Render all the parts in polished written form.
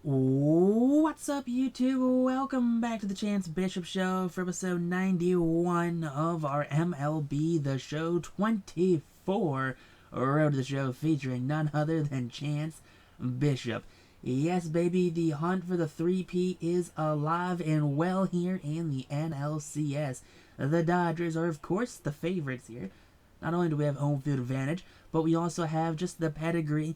What's up, YouTube? Welcome back to the Chance Bishop Show for episode 91 of our MLB The Show 24 Road to the Show, featuring none other than Chance Bishop. Yes, baby, the hunt for the 3P is alive and well here in the NLCS. The Dodgers are, of course, the favorites here. Not only do we have home field advantage, but we also have just the pedigree,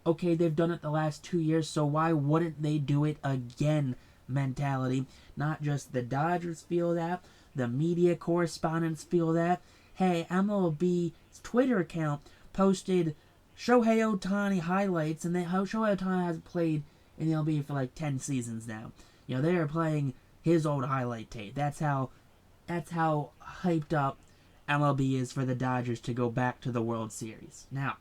okay, they've done it the last 2 years, so why wouldn't they do it again mentality. Not just the Dodgers feel that, the media correspondents feel that. Hey, MLB's Twitter account posted Shohei Ohtani highlights, and Shohei Ohtani hasn't played in the MLB for like 10 seasons now. They are playing his old highlight tape. That's how hyped up MLB is for the Dodgers to go back to the World Series. Now,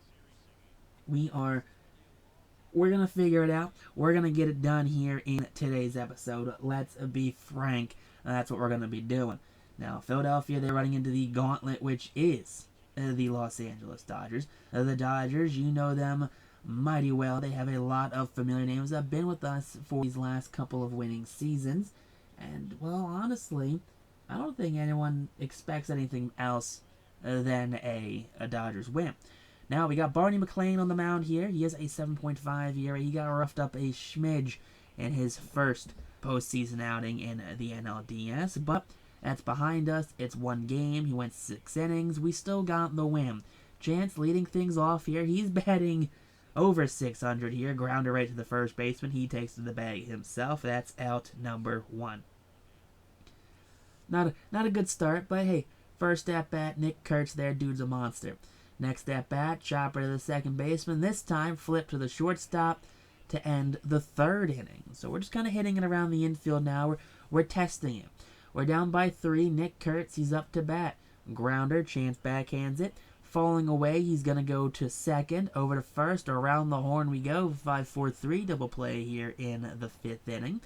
we're going to figure it out. We're going to get it done here in today's episode. Let's be frank. That's what we're going to be doing. Now, Philadelphia, they're running into the gauntlet, which is the Los Angeles Dodgers. The Dodgers, you know them mighty well. They have a lot of familiar names that have been with us for these last couple of winning seasons. And, well, honestly, I don't think anyone expects anything else than a Dodgers win. Now, we got Barney McLean on the mound here. He has a 7.5 ERA. He got roughed up a smidge in his first postseason outing in the NLDS, but that's behind us. It's one game. He went 6 innings. We still got the win. Chance leading things off here. He's batting over 600 here. Grounder right to the first baseman. He takes to the bag himself. That's out number 1. Not a good start, but hey, first at bat, Nick Kurtz there. Dude's a monster. Next at bat, chopper to the second baseman. This time, flip to the shortstop to end the 3rd inning. So we're just kind of hitting it around the infield now. We're testing it. We're down by 3. Nick Kurtz, he's up to bat. Grounder, Chance backhands it. Falling away, he's going to go to second. Over to first, around the horn we go. 5-4-3 double play here in the 5th inning.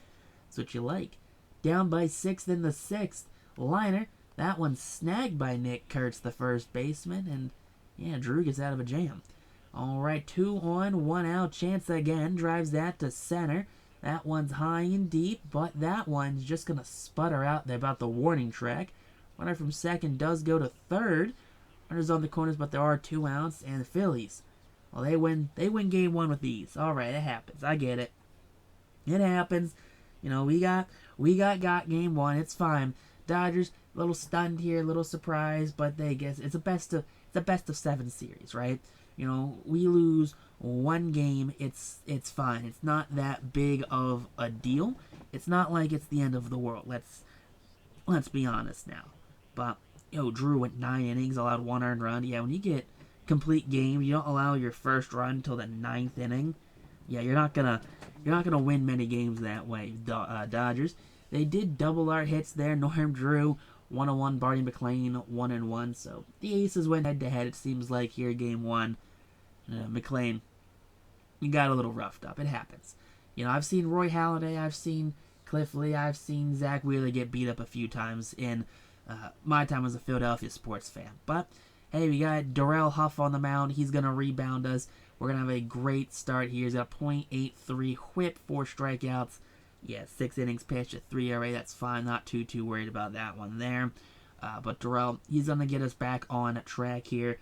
That's what you like. Down by 6 in the 6th. Liner, that one's snagged by Nick Kurtz, the first baseman, and yeah, Drew gets out of a jam. All right, 2 on, 1 out. Chance again drives that to center. That one's high and deep, but that one's just going to sputter out there about the warning track. Runner from second does go to third. Runners on the corners, but there are 2 outs. And the Phillies, well, they win game 1 with these. All right, it happens. I get it. It happens. We got game 1. It's fine. Dodgers, a little stunned here, a little surprised, but they guess it's a best of 7 series, right? We lose 1 game, it's fine. It's not that big of a deal. It's not like it's the end of the world. Let's be honest now. But Drew went 9 innings, allowed 1 earned run. Yeah, when you get complete game, you don't allow your first run until the 9th inning. Yeah, you're not gonna win many games that way, Dodgers. They did double our hits there. Norm Drew, 1-1. Barney McLean, 1-1. So the Aces went head-to-head, it seems like, here, game 1. McLean, you got a little roughed up. It happens. I've seen Roy Halladay. I've seen Cliff Lee. I've seen Zach Wheeler get beat up a few times in my time as a Philadelphia sports fan. But, hey, we got Darrell Huff on the mound. He's going to rebound us. We're going to have a great start here. He's got a .83 whip, 4 strikeouts. Yeah, 6 innings pitched, a 3 ERA. That's fine. Not too worried about that one there. But Darrell, he's going to get us back on track here.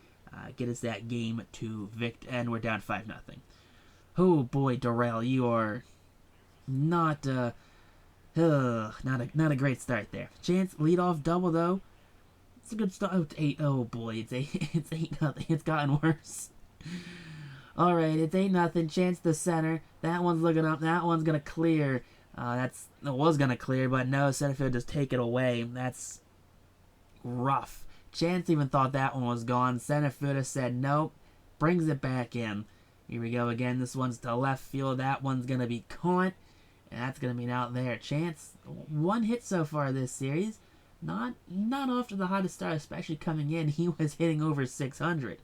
Get us that game to victory. And we're down 5-0. Oh, boy, Darrell, you are not a great start there. Chance, leadoff double, though. It's a good start. Oh, it's 8. Oh, boy, it's 8-0. It's gotten worse. All right, it's 8-0. Chance to center. That one's looking up. That one's going to clear. It was going to clear, but no, center field just take it away. That's rough. Chance even thought that one was gone. Center fielder said nope. Brings it back in. Here we go again. This one's to left field. That one's going to be caught. And that's going to be out there. Chance, 1 hit so far this series. Not off to the hottest start, especially coming in. He was hitting over 600.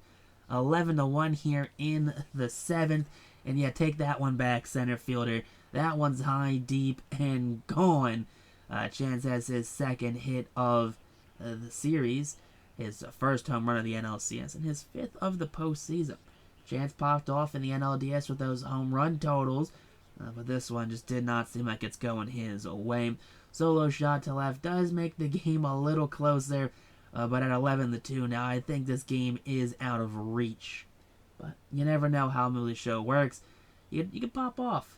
11-1 here in the 7th. And yeah, take that one back, center fielder. That one's high, deep, and gone. Chance has his 2nd hit of the series, his first home run of the NLCS, and his 5th of the postseason. Chance popped off in the NLDS with those home run totals. But this one just did not seem like it's going his way. Solo shot to left does make the game a little closer, but at 11-2 now, I think this game is out of reach. But you never know how MLB Show works. You can pop off.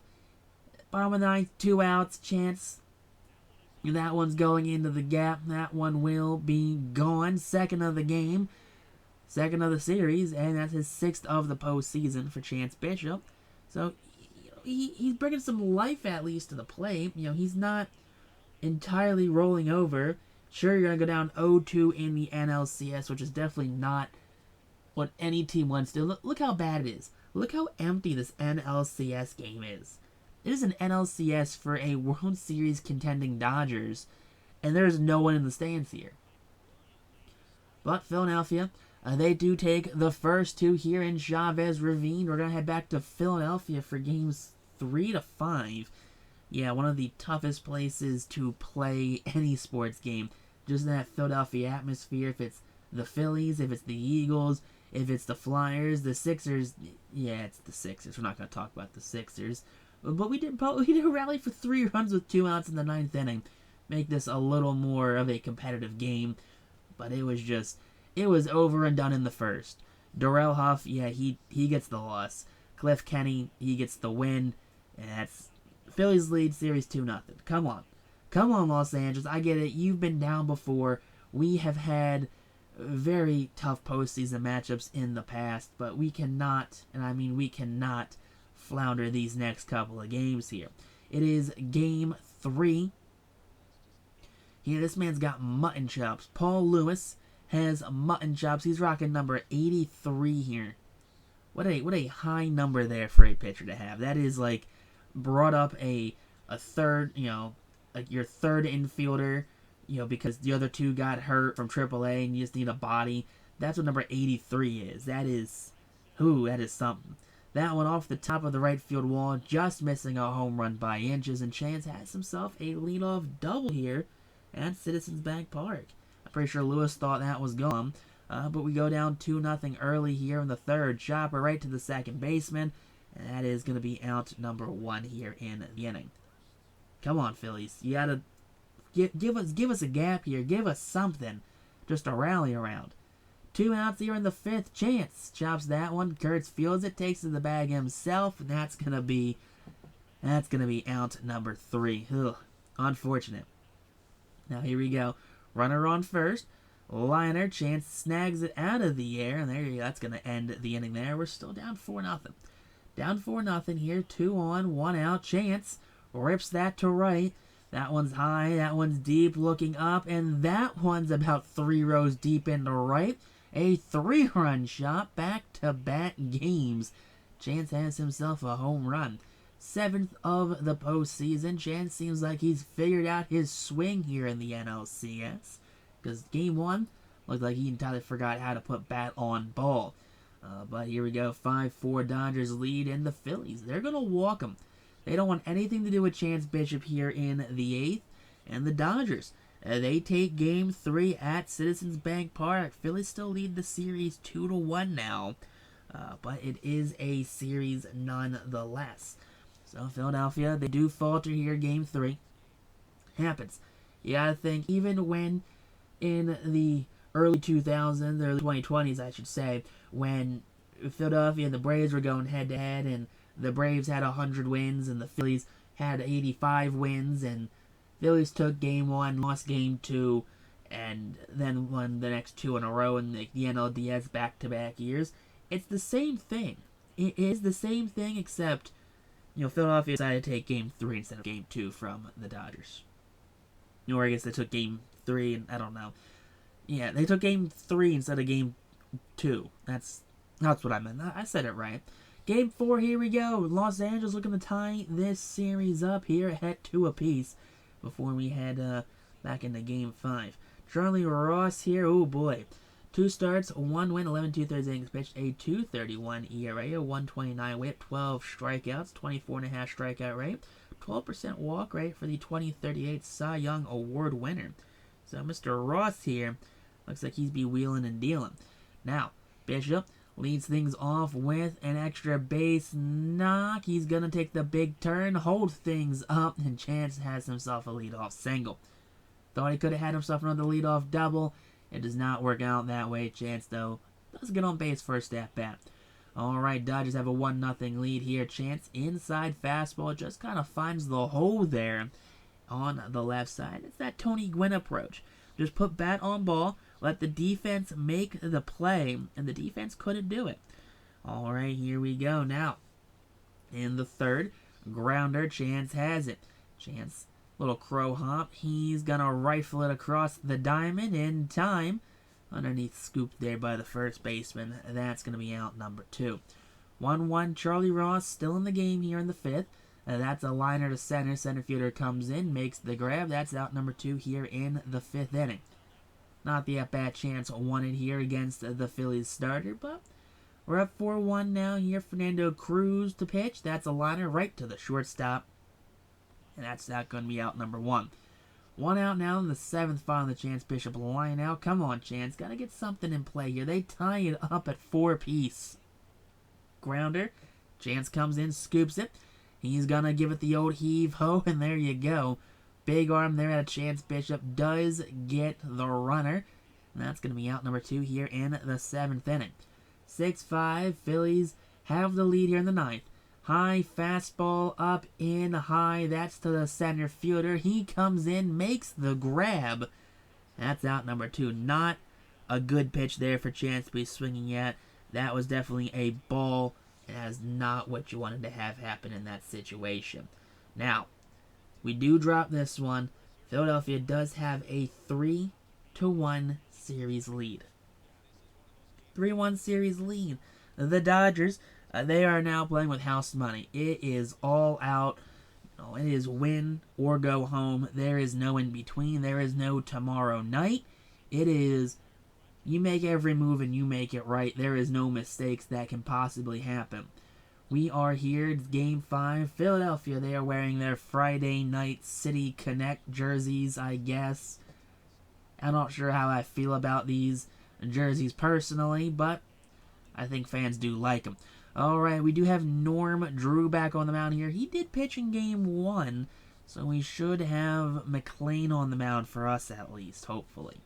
Bottom of the ninth, 2 outs, Chance. That one's going into the gap. That one will be gone. Second of the game. Second of the series, and that's his 6th of the postseason for Chance Bishop. So he's bringing some life at least to the plate. He's not entirely rolling over. Sure, you're going to go down 0-2 in the NLCS, which is definitely not what any team wants to. Look how bad it is. Look how empty this NLCS game is. It is an NLCS for a World Series contending Dodgers, and there's no one in the stands here. But Philadelphia, they do take the first 2 here in Chavez Ravine. We're going to head back to Philadelphia for games 3 to 5. Yeah, one of the toughest places to play any sports game. Just in that Philadelphia atmosphere. If it's the Phillies, if it's the Eagles, if it's the Flyers, the Sixers. Yeah, it's the Sixers. We're not going to talk about the Sixers. But we did rally for 3 runs with 2 outs in the 9th inning. Make this a little more of a competitive game. But it was over and done in the first. Darrell Huff, yeah, he gets the loss. Cliff Kenny, he gets the win. And that's Phillies lead series 2-0. Come on. Come on, Los Angeles. I get it. You've been down before. We have had very tough postseason matchups in the past, but we cannot, and I mean we cannot, flounder these next couple of games here. It is game 3. Here, this man's got mutton chops. Paul Lewis has mutton chops. He's rocking number 83 here. What a high number there for a pitcher to have. That is like brought up a third, like your third infielder, because the other 2 got hurt from AAA and you just need a body. That's what number 83 is. That is something. That one off the top of the right field wall, just missing a home run by inches, and Chance has himself a leadoff double here at Citizens Bank Park. I'm pretty sure Lewis thought that was gone, but we go down 2-0 early here in the third. Chopper right to the second baseman, and that is going to be out number 1 here in the inning. Come on, Phillies. You got to give us a gap here. Give us something just to rally around. 2 outs here in the 5th. Chance chops that one. Kurtz fields it, takes it to the bag himself, and that's gonna be out number 3. Ugh, unfortunate. Now here we go. Runner on first. Liner. Chance snags it out of the air, and there you go. That's gonna end the inning there. We're still down 4-0. Down 4-0 here. 2 on, 1 out. Chance rips that to right. That one's high. That one's deep, looking up, and that one's about 3 rows deep into right. A 3-run shot, back-to-back games. Chance has himself a home run. 7th of the postseason. Chance seems like he's figured out his swing here in the NLCS. Because game 1 looked like he entirely forgot how to put bat on ball. But here we go. 5-4 Dodgers lead in the Phillies. They're going to walk him. They don't want anything to do with Chance Bishop here in the 8th. And the Dodgers, they take game 3 at Citizens Bank Park. Phillies still lead the series 2-1 now. But it is a series nonetheless. So Philadelphia, they do falter here game 3. Happens. You gotta think, even when in the early 2000s, the early 2020s I should say, when Philadelphia and the Braves were going head-to-head, and the Braves had 100 wins, and the Phillies had 85 wins, and Phillies took game 1, lost game 2, and then won the next 2 in a row in the NLDS back-to-back years. It's the same thing. It is the same thing, except, Philadelphia decided to take game 3 instead of game 2 from the Dodgers. Or I guess they took game 3, and I don't know. Yeah, they took game 3 instead of game 2. That's what I meant. I said it right. Game 4, here we go. Los Angeles looking to tie this series up here at 2 apiece before we head back into game 5. Charlie Ross here. Oh boy. 2 starts, 1 win, 11 2/3 innings pitched, a 2.31 ERA, a 1.29 whip, 12 strikeouts, 24.5 strikeout rate, 12% walk rate for the 2038 Cy Young Award winner. So Mr. Ross here looks like he's be wheeling and dealing. Now, Bishop leads things off with an extra base knock. He's going to take the big turn, hold things up, and Chance has himself a leadoff single. Thought he could have had himself another leadoff double. It does not work out that way. Chance, though, does get on base first at bat. Alright, Dodgers have a 1-0 lead here. Chance inside fastball just kind of finds the hole there on the left side. It's that Tony Gwynn approach. Just put bat on ball, let the defense make the play, and the defense couldn't do it. Alright, here we go. Now, in the third, grounder, Chance has it. Chance, little crow hop. He's going to rifle it across the diamond in time. Underneath, scooped there by the first baseman. That's going to be out number 2. 1-1, Charlie Ross still in the game here in the 5th. That's a liner to center. Center fielder comes in, makes the grab. That's out number 2 here in the 5th inning. Not the at-bat Chance wanted here against the Phillies starter, but we're up 4-1 now here. Fernando Cruz to pitch. That's a liner right to the shortstop. And that's not going to be out number 1. 1 out now in the 7th final, the Chance Bishop line out. Come on, Chance. Got to get something in play here. They tie it up at 4 apiece. Grounder. Chance comes in, scoops it. He's going to give it the old heave-ho, and there you go. Big arm there at Chance Bishop does get the runner. And that's going to be out number 2 here in the 7th inning. 6-5, Phillies have the lead here in the 9th. High fastball up in high. That's to the center fielder. He comes in, makes the grab. That's out number 2. Not a good pitch there for Chance to be swinging at. That was definitely a ball. That is not what you wanted to have happen in that situation. Now, we do drop this one. Philadelphia does have a 3-1 series lead. 3-1 series lead. The Dodgers, they are now playing with house money. It is all out. It is win or go home. There is no in between. There is no tomorrow night. It is you make every move and you make it right. There is no mistakes that can possibly happen. We are here. It's Game 5. Philadelphia, they are wearing their Friday Night City Connect jerseys, I guess. I'm not sure how I feel about these jerseys personally, but I think fans do like them. Alright, we do have Norm Drew back on the mound here. He did pitch in Game 1, so we should have McLean on the mound for us at least, hopefully.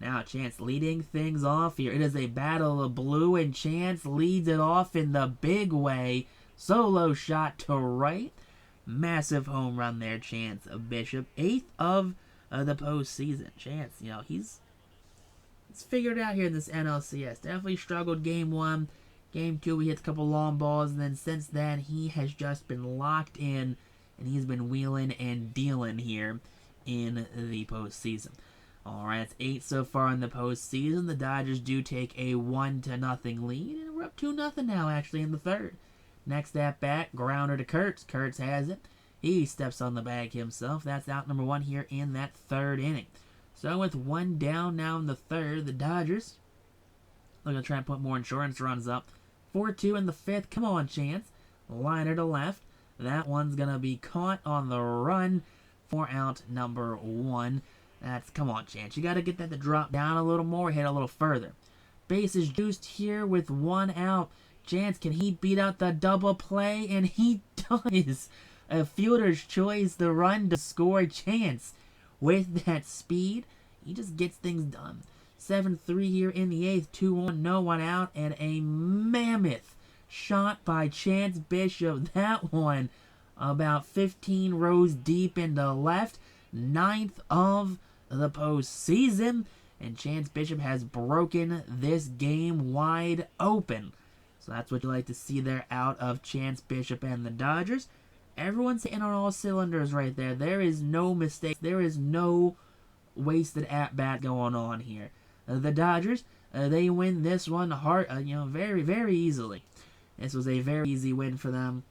Now, Chance leading things off here. It is a battle of blue, and Chance leads it off in the big way. Solo shot to right. Massive home run there, Chance Bishop. 8th of the postseason. Chance, he's figured out here in this NLCS. Definitely struggled Game 1. Game 2, he hits a couple long balls, and then since then, he has just been locked in, and he's been wheeling and dealing here in the postseason. Alright, it's 8 so far in the postseason. The Dodgers do take a 1-0 lead, and we're up 2-0 now, actually, in the 3rd. Next at bat, grounder to Kurtz. Kurtz has it. He steps on the bag himself. That's out number 1 here in that 3rd inning. So with 1 down now in the 3rd, the Dodgers are going to try and put more insurance runs up. 4-2 in the 5th. Come on, Chance. Liner to left. That one's going to be caught on the run for out number 1. Come on, Chance. You got to get that to drop down a little more, hit a little further. Base is juiced here with 1 out. Chance, can he beat out the double play? And he does. A fielder's choice, the run to score. Chance, with that speed, he just gets things done. 7-3 here in the 8th. 2-1, no one out. And a mammoth shot by Chance Bishop. That one about 15 rows deep into left. 9th of the postseason, and Chance Bishop has broken this game wide open. So that's what you like to see there out of Chance Bishop and the Dodgers. Everyone's hitting on all cylinders right there. There is no mistake. There is no wasted at-bat going on here. The Dodgers, they win this one very, very easily. This was a very easy win for them.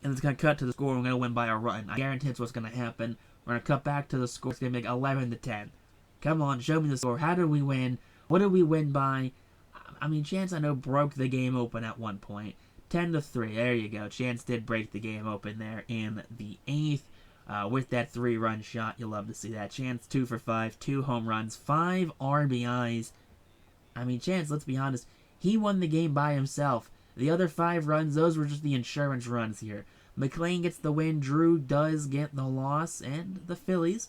And it's going to cut to the score. We're going to win by a run. I guarantee it's what's going to happen. We're going to cut back to the score. It's going to make 11-10. Come on, show me the score. How did we win? What did we win by? I mean, Chance, I know, broke the game open at one point. 10-3. There you go. Chance did break the game open there in the 8th with that 3-run shot. You'll love to see that. Chance 2 for 5, 2 home runs, 5 RBIs. I mean, Chance, let's be honest, He won the game by himself. The other 5 runs, those were just the insurance runs here. McLean gets the win, Drew does get the loss, and the Phillies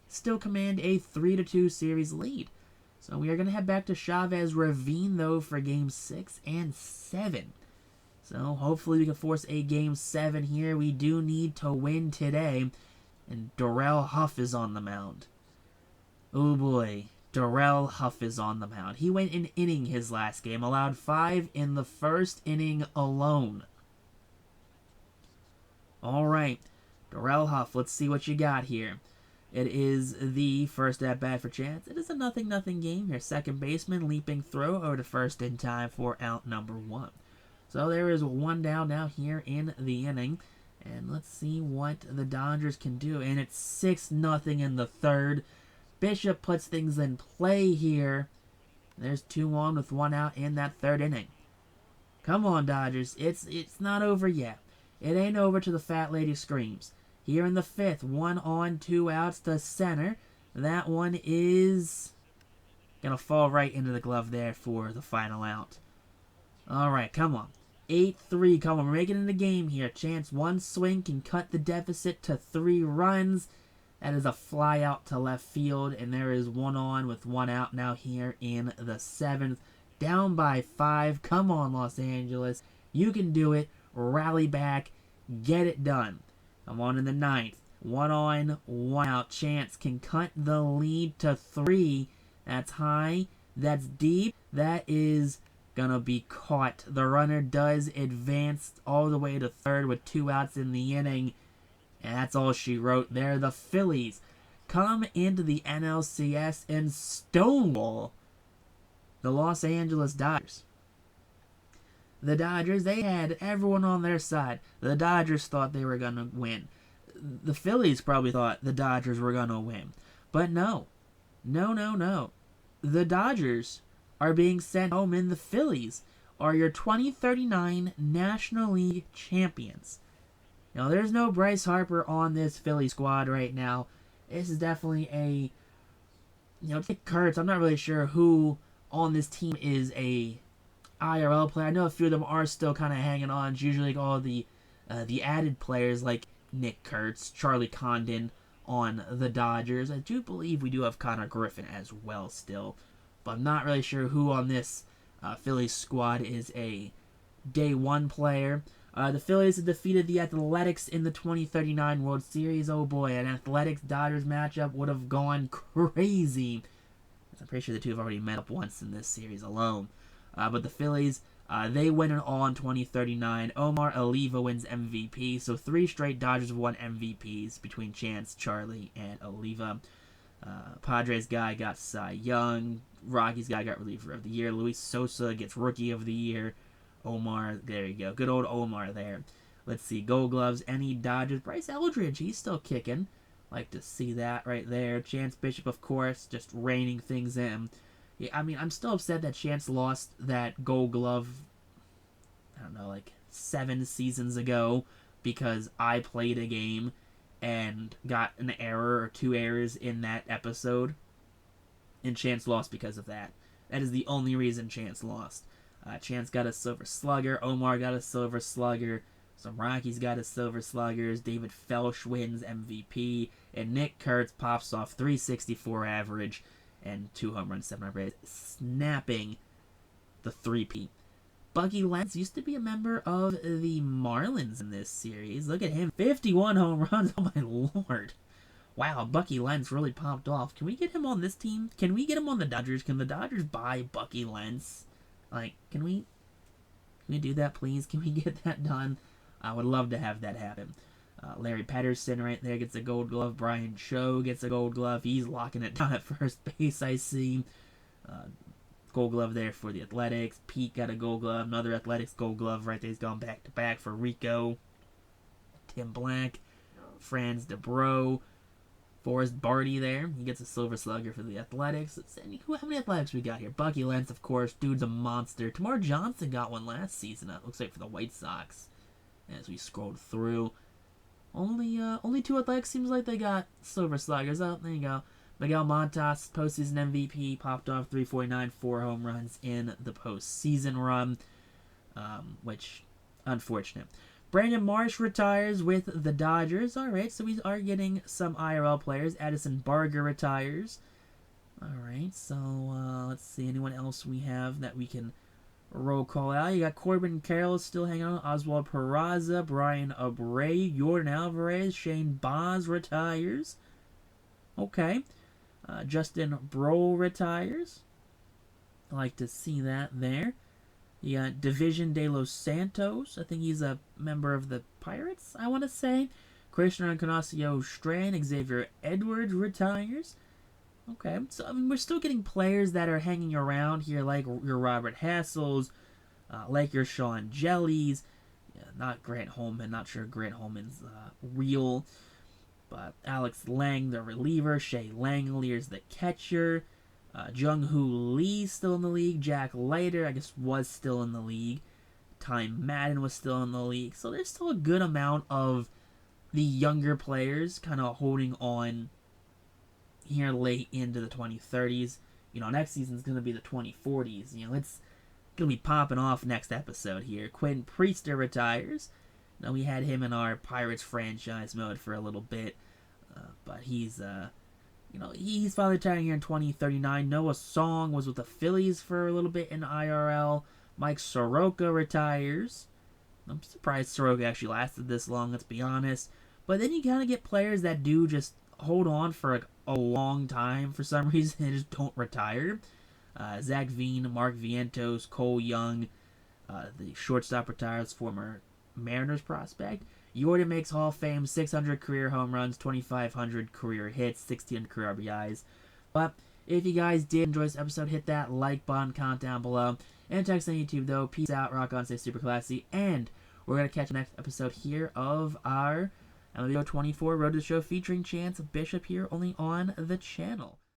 still command a 3-2 series lead. So we are going to head back to Chavez Ravine, though, for Game 6 and 7. So hopefully we can force a Game 7 here. We do need to win today. And Darrell Huff is on the mound. Oh boy, Darrell Huff is on the mound. He went an inning his last game, allowed 5 in the first inning alone. Alright, Darrell Huff, let's see what you got here. It is the first at-bat for Chance. It is a 0-0 game here. Second baseman, leaping throw over to first in time for out number 1. So there is 1 down now here in the inning. And let's see what the Dodgers can do. And it's 6-0 in the third. Bishop puts things in play here. There's 2 on with 1 out in that third inning. Come on, Dodgers. It's not over yet. It ain't over till the fat lady screams. Here in the 5th, 1 on, 2 outs to center. That one is going to fall right into the glove there for the final out. Alright, come on. 8-3, come on. We're making it in the game here. Chance, 1 swing can cut the deficit to 3 runs. That is a fly out to left field. And there is 1 on with 1 out now here in the 7th. Down by 5. Come on, Los Angeles. You can do it. Rally back. Get it done. Come on in the 9th. 1 on, 1 out. Chance can cut the lead to 3. That's high. That's deep. That is gonna be caught. The runner does advance all the way to third with 2 outs in the inning. And that's all she wrote there. The Phillies come into the NLCS and stonewall the Los Angeles Dodgers. The Dodgers, they had everyone on their side. The Dodgers thought they were going to win. The Phillies probably thought the Dodgers were going to win. But no. No. The Dodgers are being sent home, and the Phillies are your 2039 National League champions. Now, there's no Bryce Harper on this Philly squad right now. This is definitely a... Nick Kurtz, I'm not really sure who on this team is a IRL player. I know a few of them are still kind of hanging on. It's usually like all the added players like Nick Kurtz, Charlie Condon on the Dodgers. I do believe we do have Connor Griffin as well still. But I'm not really sure who on this Phillies squad is a day 1 player. The Phillies have defeated the Athletics in the 2039 World Series. Oh boy, an Athletics-Dodgers matchup would have gone crazy. I'm pretty sure the two have already met up once in this series alone. But the Phillies, they win it all in 2039. Omar Oliva wins MVP. So 3 straight Dodgers have won MVPs between Chance, Charlie, and Oliva. Padres guy got Cy Young. Rockies guy got reliever of the year. Luis Sosa gets rookie of the year. Omar, there you go. Good old Omar there. Let's see. Gold Gloves, any Dodgers. Bryce Eldridge, he's still kicking. Like to see that right there. Chance Bishop, of course, just reining things in. Yeah, I mean, I'm still upset that Chance lost that Gold Glove, I don't know, like 7 seasons ago because I played a game and got an error or 2 errors in that episode. And Chance lost because of that. That is the only reason Chance lost. Chance got a Silver Slugger. Omar got a Silver Slugger. Some Rockies got a Silver Sluggers. David Felsch wins MVP. And Nick Kurtz pops off 364 average and 2 home runs, 7 RBIs, snapping the 3-peat. Bucky Lentz used to be a member of the Marlins in this series. Look at him. 51 home runs. Oh my lord. Wow, Bucky Lentz really popped off. Can we get him on this team? Can we get him on the Dodgers? Can the Dodgers buy Bucky Lentz? Like, can we do that, please? Can we get that done? I would love to have that happen. Larry Pedersen right there gets a Gold Glove. Brian Cho gets a Gold Glove. He's locking it down at first base, I see. Gold Glove there for the Athletics. Pete got a Gold Glove. Another Athletics Gold Glove right there. He's gone back-to-back for Rico. Tim Black. Franz DeBro. Forrest Barty there. He gets a Silver Slugger for the Athletics. How many Athletics we got here? Bucky Lentz, of course. Dude's a monster. Tamar Johnson got one last season. It looks like for the White Sox. As we scrolled through. Only 2 Athletics seems like they got Silver Sluggers. Oh, there you go. Miguel Montas, postseason MVP, popped off 349, 4 home runs in the postseason run, which, unfortunate. Brandon Marsh retires with the Dodgers. All right, so we are getting some IRL players. Addison Barger retires. All right, so let's see. Anyone else we have that we can roll call out? You got Corbin Carroll still hanging on. Oswald Peraza, Brian Abreu, Jordan Alvarez, Shane Baz retires. Okay. Justin Brohl retires. I like to see that there. You got Division de los Santos. I think he's a member of the Pirates, I want to say. Christian Encarnacion Strand, Xavier Edwards retires. Okay, so I mean, we're still getting players that are hanging around here, like your Robert Hassels, like your Sean Jellies. Yeah, not Grant Holman. Not sure Grant Holman's real. But Alex Lang, the reliever. Shea Langeliers, the catcher. Jung-Hoo Lee still in the league. Jack Leiter, I guess, was still in the league. Ty Madden was still in the league. So there's still a good amount of the younger players kind of holding on here late into the 2030s. Next season's going to be the 2040s. It's going to be popping off next episode here. Quentin Priester retires. We had him in our Pirates franchise mode for a little bit. But he's finally retiring here in 2039. Noah Song was with the Phillies for a little bit in IRL. Mike Soroka retires. I'm surprised Soroka actually lasted this long, let's be honest. But then you kind of get players that do just hold on for a long time for some reason and just don't retire. Zach Veen, Mark Vientos, Cole Young, the shortstop retires, former Mariners prospect. Jordan makes Hall of Fame, 600 career home runs, 2,500 career hits, 1,600 career RBIs. But if you guys did enjoy this episode, hit that like button, comment down below, and text on YouTube though. Peace out, rock on, stay super classy, and we're going to catch the next episode here of our MLB 24 Road to the Show featuring Chance Bishop here only on the channel.